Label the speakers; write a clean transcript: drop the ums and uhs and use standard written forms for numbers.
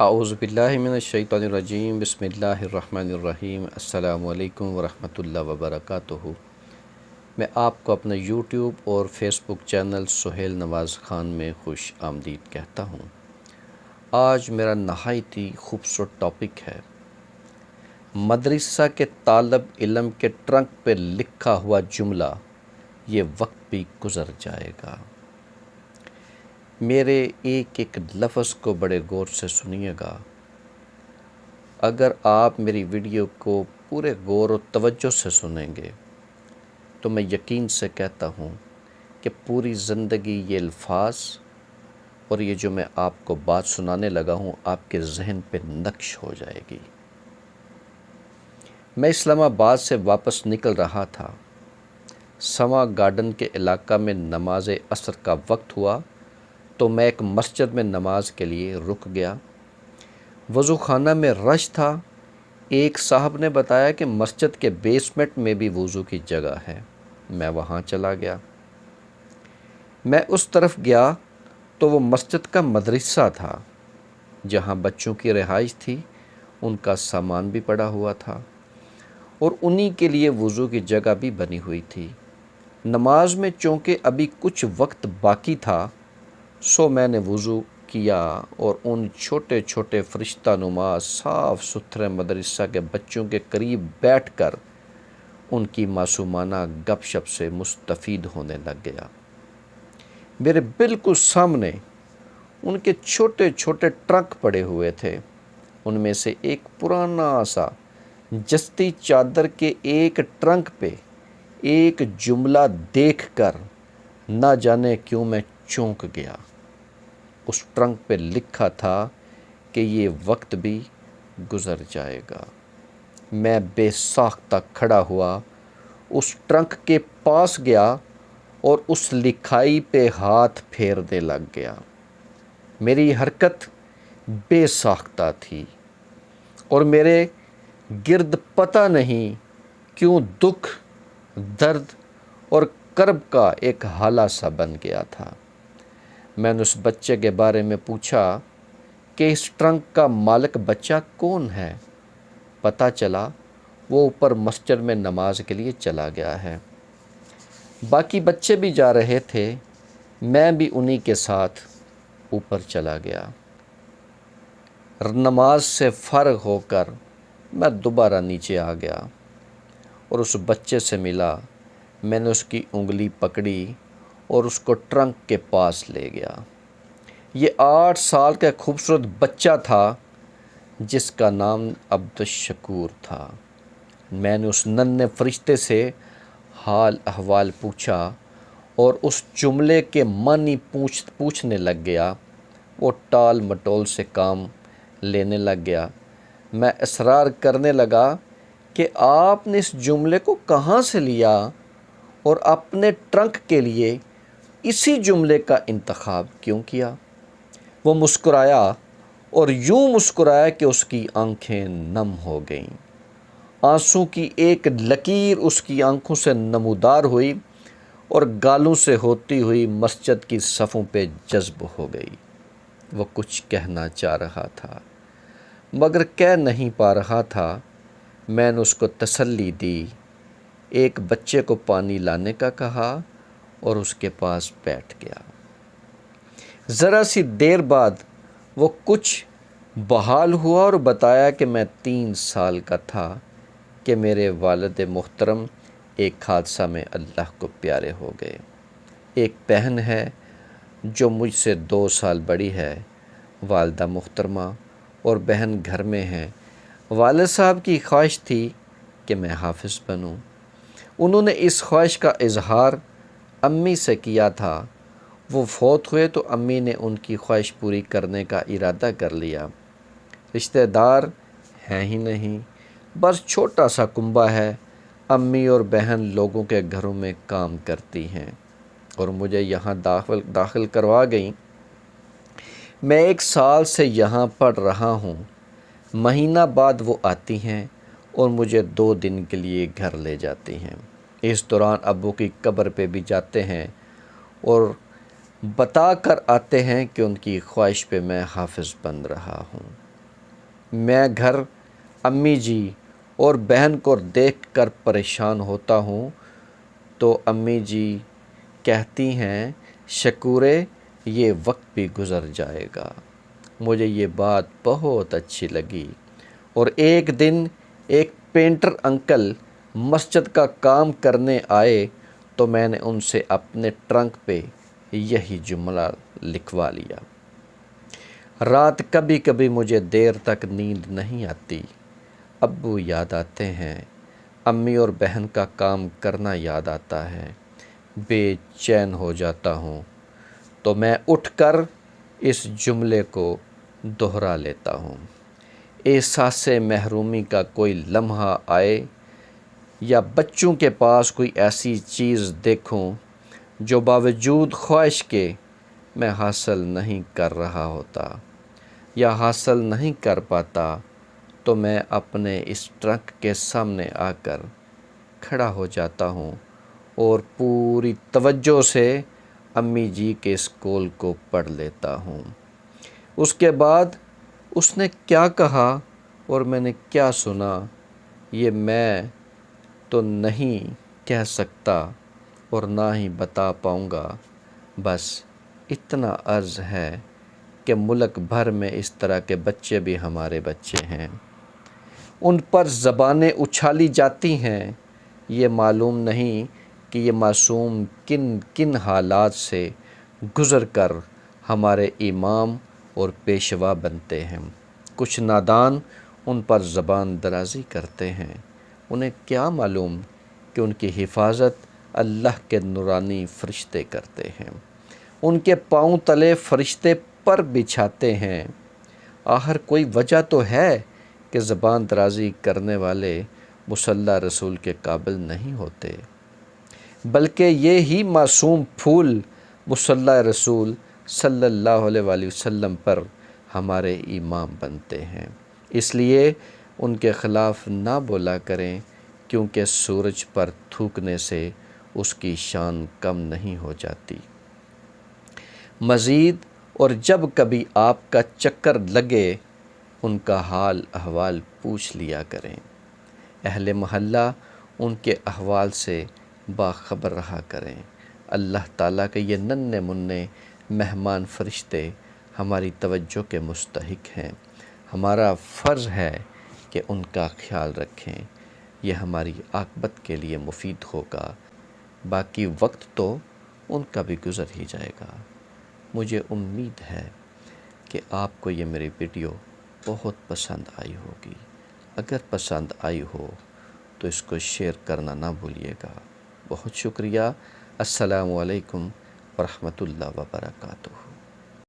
Speaker 1: اعوذ باللہ من الشیطان الرجیم، بسم اللہ الرحمن الرحیم۔ السلام علیکم ورحمۃ اللہ وبرکاتہ۔ میں آپ کو اپنا یوٹیوب اور فیس بک چینل سہیل نواز خان میں خوش آمدید کہتا ہوں۔ آج میرا نہایت ہی خوبصورت ٹاپک ہے، مدرسہ کے طالب علم کے ٹرنک پہ لکھا ہوا جملہ، یہ وقت بھی گزر جائے گا۔ میرے ایک ایک لفظ کو بڑے غور سے سنیے گا۔ اگر آپ میری ویڈیو کو پورے غور و توجہ سے سنیں گے تو میں یقین سے کہتا ہوں کہ پوری زندگی یہ الفاظ اور یہ جو میں آپ کو بات سنانے لگا ہوں آپ کے ذہن پہ نقش ہو جائے گی۔ میں اسلام آباد سے واپس نکل رہا تھا۔ سما گارڈن کے علاقہ میں نماز عصر کا وقت ہوا تو میں ایک مسجد میں نماز کے لیے رک گیا۔ وضو خانہ میں رش تھا۔ ایک صاحب نے بتایا کہ مسجد کے بیسمنٹ میں بھی وضو کی جگہ ہے۔ میں وہاں چلا گیا۔ میں اس طرف گیا تو وہ مسجد کا مدرسہ تھا جہاں بچوں کی رہائش تھی، ان کا سامان بھی پڑا ہوا تھا اور انہی کے لیے وضو کی جگہ بھی بنی ہوئی تھی۔ نماز میں چونکہ ابھی کچھ وقت باقی تھا سو میں نے وضو کیا اور ان چھوٹے چھوٹے فرشتہ نما صاف ستھرے مدرسہ کے بچوں کے قریب بیٹھ کر ان کی معصومانہ گپ شپ سے مستفید ہونے لگ گیا۔ میرے بالکل سامنے ان کے چھوٹے چھوٹے ٹرنک پڑے ہوئے تھے۔ ان میں سے ایک پرانا سا جستی چادر کے ایک ٹرنک پہ ایک جملہ دیکھ کر نہ جانے کیوں میں چونک گیا۔ اس ٹرنک پہ لکھا تھا کہ یہ وقت بھی گزر جائے گا۔ میں بے ساختہ کھڑا ہوا، اس ٹرنک کے پاس گیا اور اس لکھائی پہ ہاتھ پھیرنے لگ گیا۔ میری حرکت بے ساختہ تھی اور میرے گرد پتہ نہیں کیوں دکھ، درد اور کرب کا ایک حالہ سا بن گیا تھا۔ میں نے اس بچے کے بارے میں پوچھا کہ اس ٹرنک کا مالک بچہ کون ہے۔ پتہ چلا وہ اوپر مسجد میں نماز کے لیے چلا گیا ہے۔ باقی بچے بھی جا رہے تھے، میں بھی انہی کے ساتھ اوپر چلا گیا۔ نماز سے فارغ ہو کر میں دوبارہ نیچے آ گیا اور اس بچے سے ملا۔ میں نے اس کی انگلی پکڑی اور اس کو ٹرنک کے پاس لے گیا۔ یہ 8 سال کا خوبصورت بچہ تھا جس کا نام عبدالشکور تھا۔ میں نے اس ننھے فرشتے سے حال احوال پوچھا اور اس جملے کے معنی پوچھنے لگ گیا۔ وہ ٹال مٹول سے کام لینے لگ گیا۔ میں اصرار کرنے لگا کہ آپ نے اس جملے کو کہاں سے لیا اور اپنے ٹرنک کے لیے اسی جملے کا انتخاب کیوں کیا؟ وہ مسکرایا اور یوں مسکرایا کہ اس کی آنکھیں نم ہو گئیں۔ آنسوں کی ایک لکیر اس کی آنکھوں سے نمودار ہوئی اور گالوں سے ہوتی ہوئی مسجد کی صفوں پہ جذب ہو گئی۔ وہ کچھ کہنا چاہ رہا تھا مگر کہہ نہیں پا رہا تھا۔ میں نے اس کو تسلی دی، ایک بچے کو پانی لانے کا کہا اور اس کے پاس بیٹھ گیا۔ ذرا سی دیر بعد وہ کچھ بحال ہوا اور بتایا کہ میں 3 سال کا تھا کہ میرے والد محترم ایک حادثہ میں اللہ کو پیارے ہو گئے۔ ایک بہن ہے جو مجھ سے 2 سال بڑی ہے۔ والدہ محترمہ اور بہن گھر میں ہیں۔ والد صاحب کی خواہش تھی کہ میں حافظ بنوں۔ انہوں نے اس خواہش کا اظہار امی سے کیا تھا۔ وہ فوت ہوئے تو امی نے ان کی خواہش پوری کرنے کا ارادہ کر لیا۔ رشتہ دار ہیں ہی نہیں، بس چھوٹا سا کنبہ ہے۔ امی اور بہن لوگوں کے گھروں میں کام کرتی ہیں اور مجھے یہاں داخل کروا گئیں۔ میں 1 سال سے یہاں پڑھ رہا ہوں۔ مہینہ بعد وہ آتی ہیں اور مجھے 2 دن کے لیے گھر لے جاتی ہیں۔ اس دوران ابو کی قبر پہ بھی جاتے ہیں اور بتا کر آتے ہیں کہ ان کی خواہش پہ میں حافظ بن رہا ہوں۔ میں گھر امی جی اور بہن کو دیکھ کر پریشان ہوتا ہوں تو امی جی کہتی ہیں شکورے یہ وقت بھی گزر جائے گا۔ مجھے یہ بات بہت اچھی لگی اور ایک دن ایک پینٹر انکل مسجد کا کام کرنے آئے تو میں نے ان سے اپنے ٹرنک پہ یہی جملہ لکھوا لیا۔ رات کبھی کبھی مجھے دیر تک نیند نہیں آتی، ابو یاد آتے ہیں، امی اور بہن کا کام کرنا یاد آتا ہے، بے چین ہو جاتا ہوں تو میں اٹھ کر اس جملے کو دہرا لیتا ہوں۔ احساس محرومی کا کوئی لمحہ آئے یا بچوں کے پاس کوئی ایسی چیز دیکھوں جو باوجود خواہش کے میں حاصل نہیں کر رہا ہوتا یا حاصل نہیں کر پاتا تو میں اپنے اس ٹرک کے سامنے آ کر کھڑا ہو جاتا ہوں اور پوری توجہ سے امی جی کے اس قول کو پڑھ لیتا ہوں۔ اس کے بعد اس نے کیا کہا اور میں نے کیا سنا یہ میں تو نہیں کہہ سکتا اور نہ ہی بتا پاؤں گا، بس اتنا عرض ہے کہ ملک بھر میں اس طرح کے بچے بھی ہمارے بچے ہیں۔ ان پر زبانیں اچھالی جاتی ہیں، یہ معلوم نہیں کہ یہ معصوم کن کن حالات سے گزر کر ہمارے امام اور پیشوا بنتے ہیں۔ کچھ نادان ان پر زبان درازی کرتے ہیں، انہیں کیا معلوم کہ ان کی حفاظت اللہ کے نورانی فرشتے کرتے ہیں، ان کے پاؤں تلے فرشتے پر بچھاتے ہیں۔ آخر کوئی وجہ تو ہے کہ زبان درازی کرنے والے مصلی رسول کے قابل نہیں ہوتے، بلکہ یہ ہی معصوم پھول مصلی رسول صلی اللہ علیہ وآلہ وسلم پر ہمارے امام بنتے ہیں۔ اس لیے ان کے خلاف نہ بولا کریں، کیونکہ سورج پر تھوکنے سے اس کی شان کم نہیں ہو جاتی۔ مزید اور جب کبھی آپ کا چکر لگے ان کا حال احوال پوچھ لیا کریں، اہل محلہ ان کے احوال سے باخبر رہا کریں۔ اللہ تعالیٰ کے یہ ننھے منھے مہمان فرشتے ہماری توجہ کے مستحق ہیں، ہمارا فرض ہے کہ ان کا خیال رکھیں، یہ ہماری عاقبت کے لیے مفید ہوگا، باقی وقت تو ان کا بھی گزر ہی جائے گا۔ مجھے امید ہے کہ آپ کو یہ میری ویڈیو بہت پسند آئی ہوگی۔ اگر پسند آئی ہو تو اس کو شیئر کرنا نہ بھولیے گا۔ بہت شکریہ۔ السلام علیکم ورحمۃ اللہ وبرکاتہ۔